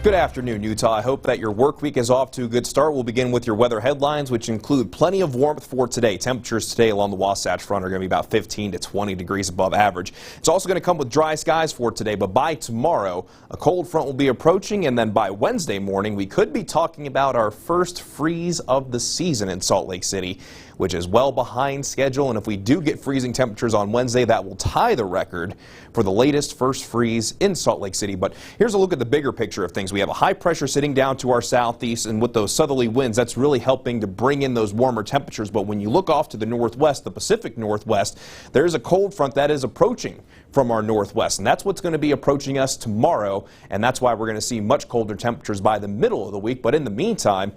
Good afternoon, Utah. I hope that your work week is off to a good start. We'll begin with your weather headlines, which include plenty of warmth for today. Temperatures today along the Wasatch Front are going to be about 15 to 20 degrees above average. It's also going to come with dry skies for today, but by tomorrow, a cold front will be approaching, and then by Wednesday morning, we could be talking about our first freeze of the season in Salt Lake City, which is well behind schedule. And if we do get freezing temperatures on Wednesday, that will tie the record for the latest first freeze in Salt Lake City. But here's a look at the bigger picture of things. We have a high pressure sitting down to our southeast, and with those southerly winds, that's really helping to bring in those warmer temperatures. But when you look off to the northwest, the Pacific Northwest, there's a cold front that is approaching from our northwest, and that's what's going to be approaching us tomorrow, and that's why we're going to see much colder temperatures by the middle of the week. But in the meantime,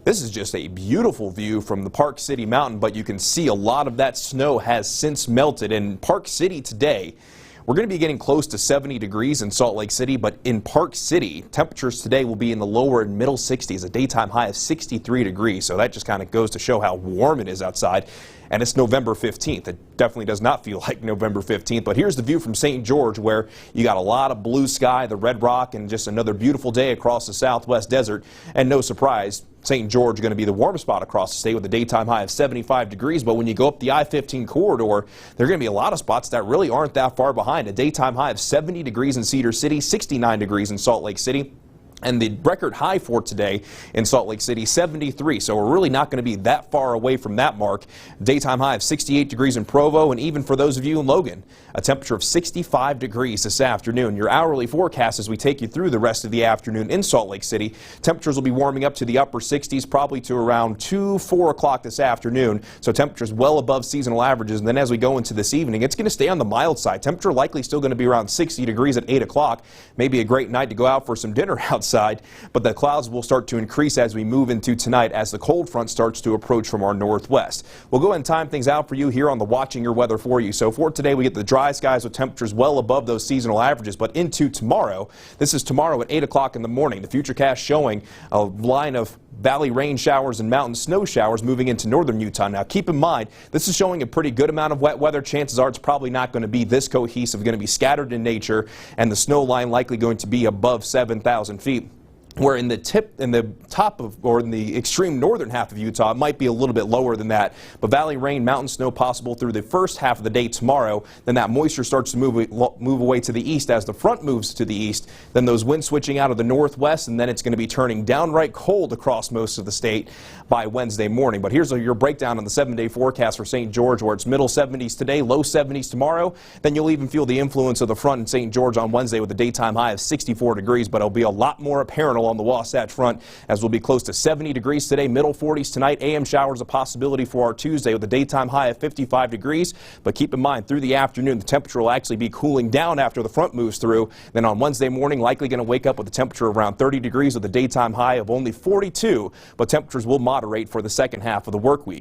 this is just a beautiful view from the Park City Mountain, but you can see a lot of that snow has since melted. In Park City today, we're going to be getting close to 70 degrees in Salt Lake City, but in Park City, temperatures today will be in the lower and middle 60s, a daytime high of 63 degrees. So that just kind of goes to show how warm it is outside. And it's November 15th. It definitely does not feel like November 15th. But here's the view from St. George, where you got a lot of blue sky, the Red Rock, and just another beautiful day across the Southwest desert. And no surprise, St. George is going to be the warmest spot across the state with a daytime high of 75 degrees. But when you go up the I-15 corridor, there are going to be a lot of spots that really aren't that far behind. A daytime high of 70 degrees in Cedar City, 69 degrees in Salt Lake City. And the record high for today in Salt Lake City, 73. So we're really not going to be that far away from that mark. Daytime high of 68 degrees in Provo, and even for those of you in Logan, a temperature of 65 degrees this afternoon. Your hourly forecast as we take you through the rest of the afternoon in Salt Lake City. Temperatures will be warming up to the upper 60s, probably to around 4 o'clock this afternoon. So temperatures well above seasonal averages. And then as we go into this evening, it's going to stay on the mild side. Temperature likely still going to be around 60 degrees at 8 o'clock. Maybe a great night to go out for some dinner outside. But the clouds will start to increase as we move into tonight as the cold front starts to approach from our northwest. We'll go ahead and time things out for you here on the Watching Your Weather for you. So for today, we get the dry skies with temperatures well above those seasonal averages. But into tomorrow, this is tomorrow at 8 o'clock in the morning. The futurecast showing a line of valley rain showers and mountain snow showers moving into northern Utah. Now keep in mind, this is showing a pretty good amount of wet weather. Chances are it's probably not going to be this cohesive, going to be scattered in nature, and the snow line likely going to be above 7,000 feet. Where in the extreme northern half of Utah, it might be a little bit lower than that. But valley rain, mountain snow possible through the first half of the day tomorrow. Then that moisture starts to move away to the east as the front moves to the east. Then those winds switching out of the northwest, and then it's going to be turning downright cold across most of the state by Wednesday morning. But here's your breakdown on the 7-day forecast for St. George, where it's middle 70s today, low 70s tomorrow. Then you'll even feel the influence of the front in St. George on Wednesday with a daytime high of 64 degrees. But it'll be a lot more apparent on the Wasatch Front, as we'll be close to 70 degrees today, middle 40s tonight. AM showers a possibility for our Tuesday with a daytime high of 55 degrees. But keep in mind, through the afternoon, the temperature will actually be cooling down after the front moves through. Then on Wednesday morning, likely going to wake up with a temperature around 30 degrees with a daytime high of only 42. But temperatures will moderate for the second half of the work week.